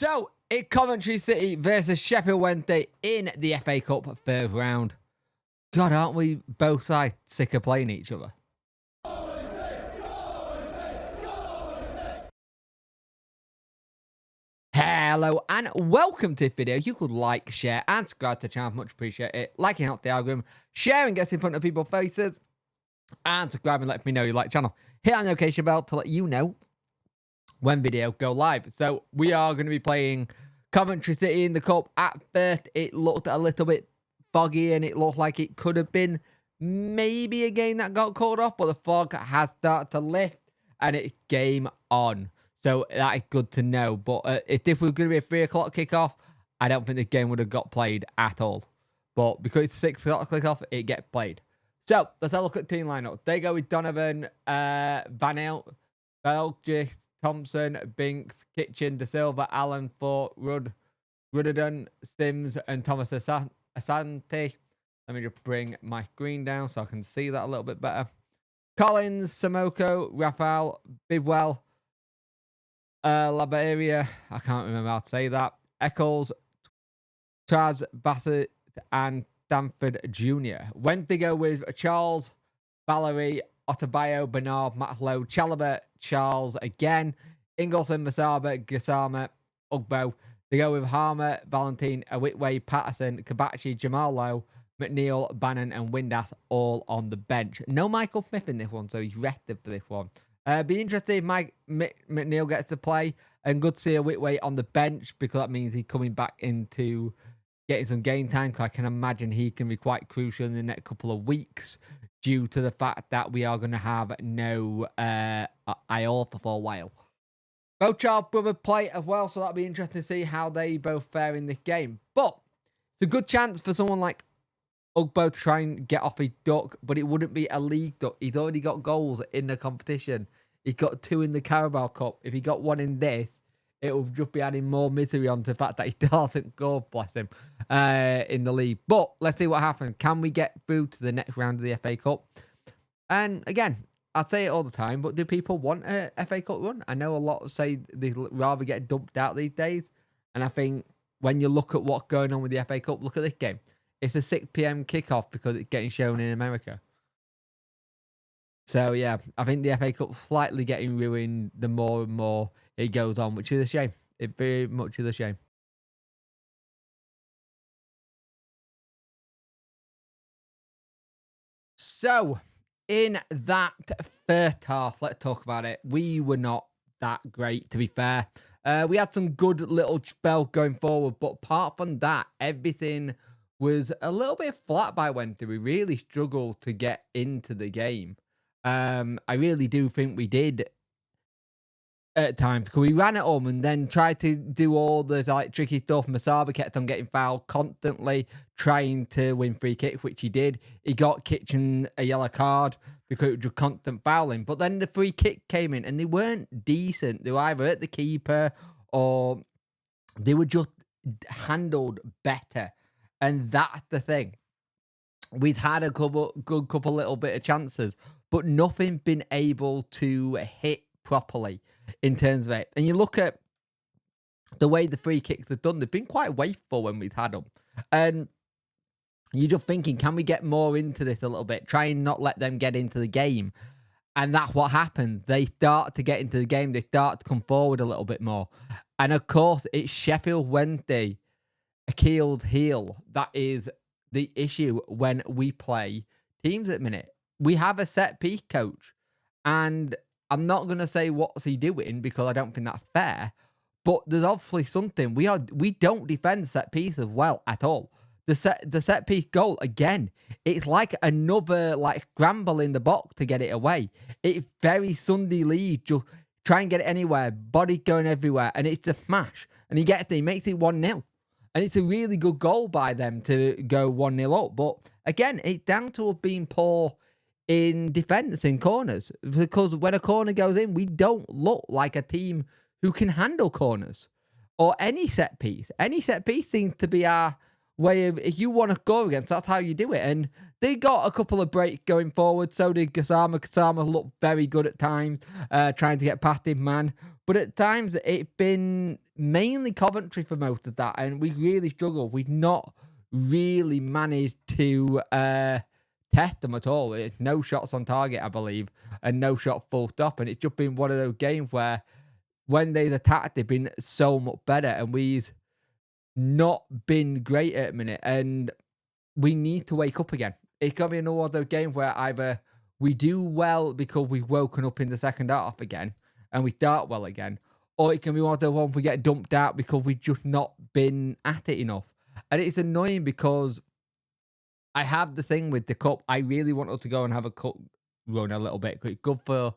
So, it's Coventry City versus Sheffield Wednesday in the FA Cup third round. God, aren't we both sides sick of playing each other? Hello and welcome to this video. You could like, share and subscribe to the channel. Much appreciate it. Liking helps the algorithm. Sharing gets in front of people's faces. And subscribing lets me know you like the channel. Hit on the notification bell to let you know when video go live. So we are going to be playing Coventry City in the Cup. At first, it looked a little bit foggy and it looked like it could have been maybe a game that got called off, but the fog has started to lift and it's game on. So that is good to know. But if this was going to be a 3 o'clock kickoff, I don't think the game would have got played at all. But because it's a 6 o'clock kickoff, it gets played. So let's have a look at the team lineup. They go with Donovan, Van Elgis, Thompson, Binks, Kitchen, De Silva, Allen, Fort, Rudderden, Sims, and Thomas Asante. Let me just bring my screen down so I can see that a little bit better. Collins, Samoko, Rafael, Bidwell, Laberia, I can't remember how to say that. Eccles, Traz, Bassett, and Stanford Jr. When they go with Charles, Valerie, Otabayo, Bernard, Matlow, Chalobah, Charles again, Ingleson, Masaba, Gassama, Ugbo. They go with Harmer, Valentine, Awitway, Patterson, Kabachi, Jamal Lowe, McNeil, Bannon, and Windass all on the bench. No Michael Smith in this one, so he's rested for this one. Be interested if Mike McNeil gets to play, and good to see Awitway on the bench because that means he's coming back into getting some game time. I can imagine he can be quite crucial in the next couple of weeks due to the fact that we are going to have no Iorfa for a while. Both Charles brother play as well, so that'll be interesting to see how they both fare in this game. But it's a good chance for someone like Ugbo to try and get off his duck, but it wouldn't be a league duck. He's already got goals in the competition. He got 2 in the Carabao Cup. If he got 1 in this, it will just be adding more misery onto the fact that he doesn't go, bless him, in the league. But let's see what happens. Can we get through to the next round of the FA Cup? And again, I say it all the time, but do people want a FA Cup run? I know a lot say they'd rather get dumped out these days. And I think when you look at what's going on with the FA Cup, look at this game. It's a 6 p.m. kickoff because it's getting shown in America. So, yeah, I think the FA Cup slightly getting ruined the more and more it goes on, which is a shame. It very much is a shame. So, in that first half, let's talk about it. We were not that great, to be fair. We had some good little spell going forward, but apart from that, everything was a little bit flat by Wednesday. We really struggled to get into the game. I really do think we did at times because we ran at home and then tried to do all the like tricky stuff. Masaba kept on getting fouled constantly, trying to win free kicks, which he did. He got Kitchen a yellow card because it was just constant fouling. But then the free kick came in and they weren't decent. They were either at the keeper or they were just handled better. And that's the thing. We've had a good couple little bit of chances, but nothing been able to hit properly in terms of it. And you look at the way the free kicks are done, they've been quite wasteful when we've had them. And you're just thinking, can we get more into this a little bit? Try and not let them get into the game. And that's what happens. They start to get into the game. They start to come forward a little bit more. And of course, it's Sheffield Wednesday, Achilles heel. That is the issue when we play teams at the minute. We have a set piece coach, and I'm not going to say what's he doing because I don't think that's fair, but there's obviously something. We don't defend set pieces well at all. The set piece goal, again, it's like another like scramble in the box to get it away. It's very Sunday league, just try and get it anywhere, body going everywhere, and it's a smash. And he gets it, he makes it 1-0. And it's a really good goal by them to go 1-0 up. But again, it's down to being poor in defence in corners. Because when a corner goes in, we don't look like a team who can handle corners. Or any set piece. Any set piece seems to be our way of, if you want to go against, that's how you do it. And they got a couple of breaks going forward. So did Gassama. Gassama looked very good at times, trying to get past him, man. But at times, it's been mainly Coventry for most of that, and we really struggled. We've not really managed to test them at all. It's no shots on target, I believe, and no shot full stop. And it's just been one of those games where when they've attacked, they've been so much better, and we've not been great at a minute. And we need to wake up again. It's going to be another one of those games where either we do well because we've woken up in the second half again, and we start well again, or it can be one of the ones we get dumped out because we've just not been at it enough. And it's annoying because I have the thing with the cup. I really want us to go and have a cup run a little bit. It's good for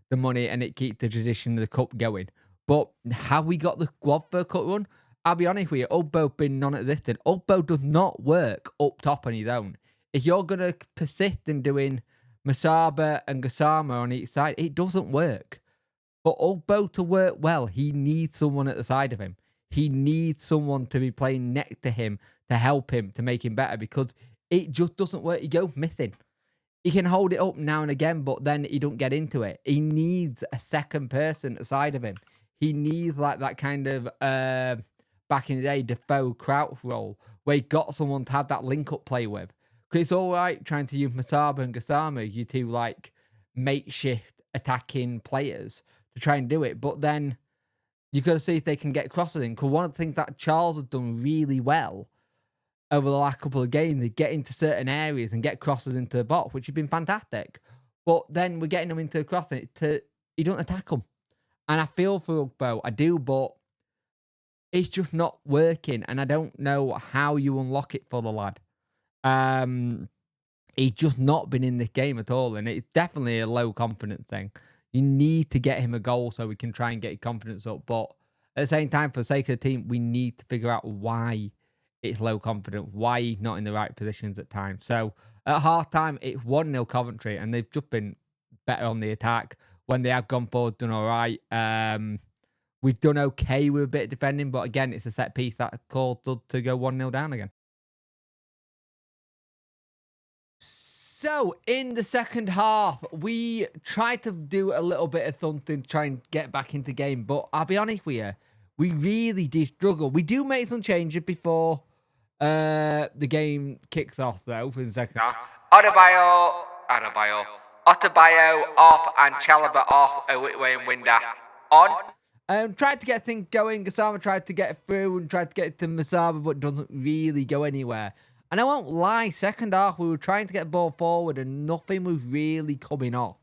the money and it keeps the tradition of the cup going. But have we got the squad for a cup run? I'll be honest with you, Ugbo been non-existent. Ugbo does not work up top on his own. If you're going to persist in doing Masaba and Gassama on each side, it doesn't work. For Ugbo to work well, he needs someone at the side of him. He needs someone to be playing next to him to help him, to make him better, because it just doesn't work. He goes missing. He can hold it up now and again, but then he don't get into it. He needs a second person at the side of him. He needs like that kind of back in the day Defoe Crouch role where he got someone to have that link-up play with. Because it's all right trying to use Masaba and Gassama, you two like makeshift attacking players, to try and do it. But then you've got to see if they can get crosses in. Because one of the things that Charles has done really well over the last couple of games is get into certain areas and get crosses into the box, which has been fantastic. But then we're getting them into the crossing. He don't attack them. And I feel for Ugbo. I do, but it's just not working. And I don't know how you unlock it for the lad. He's just not been in this game at all. And it's definitely a low confidence thing. You need to get him a goal so we can try and get his confidence up. But at the same time, for the sake of the team, we need to figure out why it's low confidence, why he's not in the right positions at times. So at half-time, it's 1-0 Coventry, and they've just been better on the attack. When they have gone forward, done all right. We've done okay with a bit of defending, but again, it's a set piece that caused us to go 1-0 down again. So, in the second half, we tried to do a little bit of something to try and get back into the game. But I'll be honest with you, we really did struggle. We do make some changes before the game kicks off, though, for the second half. Otabayo off and Chalaba off, Away and Windass on. Tried to get things going. Gassama tried to get through and tried to get to Masaba, but doesn't really go anywhere. And I won't lie, second half, we were trying to get the ball forward and nothing was really coming off.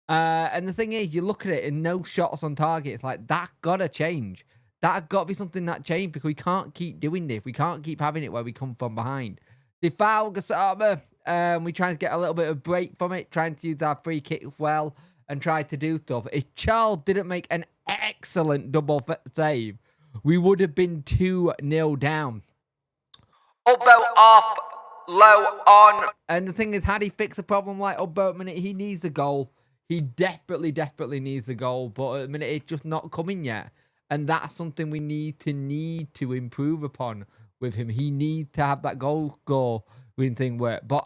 And the thing is, you look at it and no shots on target. It's like, that got to change. That got to be something that changed because we can't keep doing this. We can't keep having it where we come from behind. They foul Gassama. We tried to get a little bit of break from it, trying to use our free kick well and tried to do stuff. If Charles didn't make an excellent double save, we would have been 2-0 down. Ugbo off, low on. And the thing is, had he fixed a problem like Ugbo at the minute, he needs a goal. He desperately needs a goal. But at the minute, it's just not coming yet. And that's something we need to improve upon with him. He needs to have that goal score thing work. But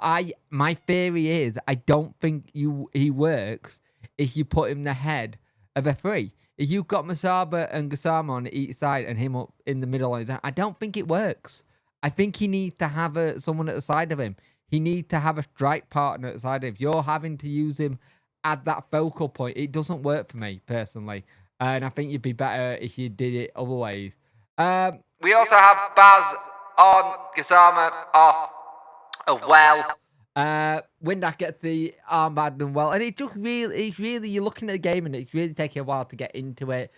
my theory is, I don't think he works if you put him the head of a free. If you've got Masaba and Gassama on each side and him up in the middle, I don't think it works. I think he needs to have someone at the side of him. He needs to have a strike partner at the side of him. If you're having to use him at that focal point, it doesn't work for me, personally. And I think you'd be better if you did it other ways. We also have Baz on, Gassama off as well. Windass gets the armband done well. And it's really, you're looking at the game and it's really taking a while to get into it.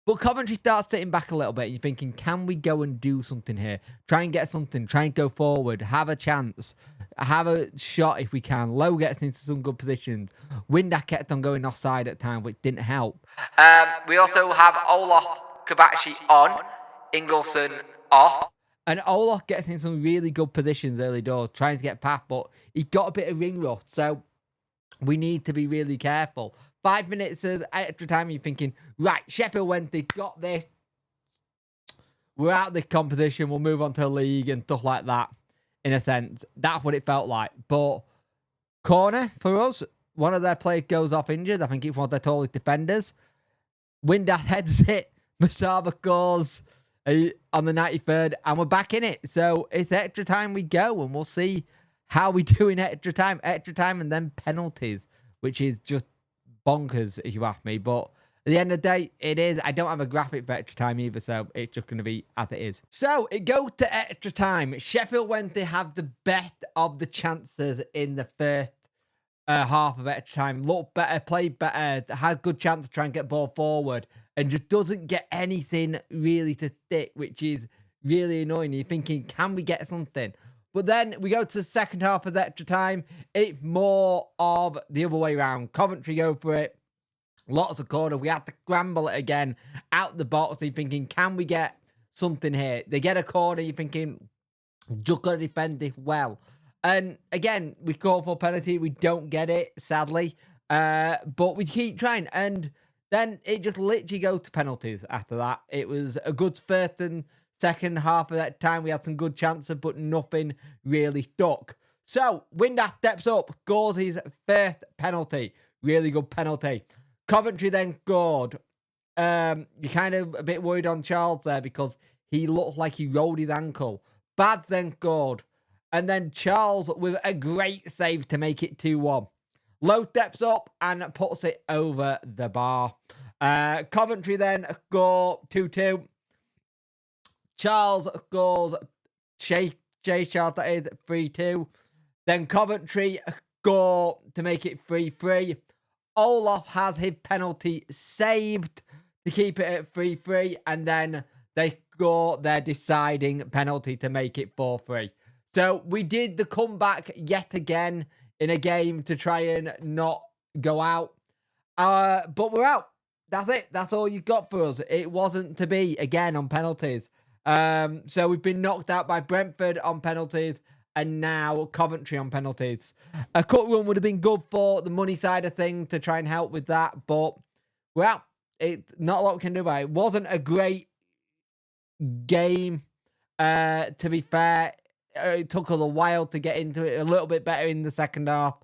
But Coventry starts sitting back a little bit and you're thinking, can we go and do something here? Try and get something. Try and go forward. Have a chance. Have a shot if we can. Low gets into some good positions. Windass kept on going offside at times, which didn't help. We also have Olaf Kabachi on. Ingleson off. And Olaf gets in some really good positions early doors, trying to get past, but he got a bit of ring rust. So we need to be really careful. 5 minutes of extra time, you're thinking, right, Sheffield Wednesday got this. We're out of the competition. We'll move on to the league and stuff like that, in a sense. That's what it felt like. But corner for us, one of their players goes off injured. I think it's one of their tallest defenders. Windad heads it. Masaba scores on the 93rd, and we're back in it. So it's extra time we go, and we'll see how we do in extra time, and then penalties, which is just bonkers if you ask me. But at the end of the day, it is. I don't have a graphic for extra time either, so it's just going to be as it is. So it goes to extra time. Sheffield Wednesday have the best of the chances in the first half of extra time. Looked better, played better, had good chance to try and get ball forward, and just doesn't get anything really to stick, which is really annoying. You're thinking, can we get something? But then we go to the second half of the extra time. It's more of the other way around. Coventry go for it. Lots of corner. We have to scramble it again out the box. You're thinking, can we get something here? They get a corner. You're thinking, just got to defend this well. And again, we call for a penalty. We don't get it, sadly. But we keep trying. And then it just literally goes to penalties after that. It was a good first and second half of that time. We had some good chances, but nothing really stuck. So, Windad steps up, scores his first penalty. Really good penalty. Coventry then scored. You're kind of a bit worried on Charles there because he looked like he rolled his ankle. Bad then scored. And then Charles with a great save to make it 2-1. Lowe steps up and puts it over the bar. Coventry then score 2-2. Charles scores, Jay Charles, that is 3-2. Then Coventry score to make it 3-3. Olaf has his penalty saved to keep it at 3-3. And then they score their deciding penalty to make it 4-3. So we did the comeback yet again in a game to try and not go out. But we're out. That's it. That's all you got for us. It wasn't to be, again, on penalties. So we've been knocked out by Brentford on penalties and now Coventry on penalties. A cut run would have been good for the money side of things to try and help with that. But we're out. It's not a lot we can do about it. It wasn't a great game, to be fair. It took us a while to get into it, a little bit better in the second half.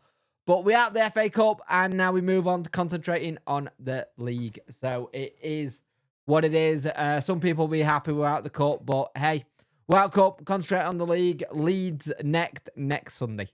But we're out the FA Cup, and now we move on to concentrating on the league. So it is what it is. Some people will be happy we're out the cup, but hey, we're out cup, concentrate on the league. Leeds next Sunday.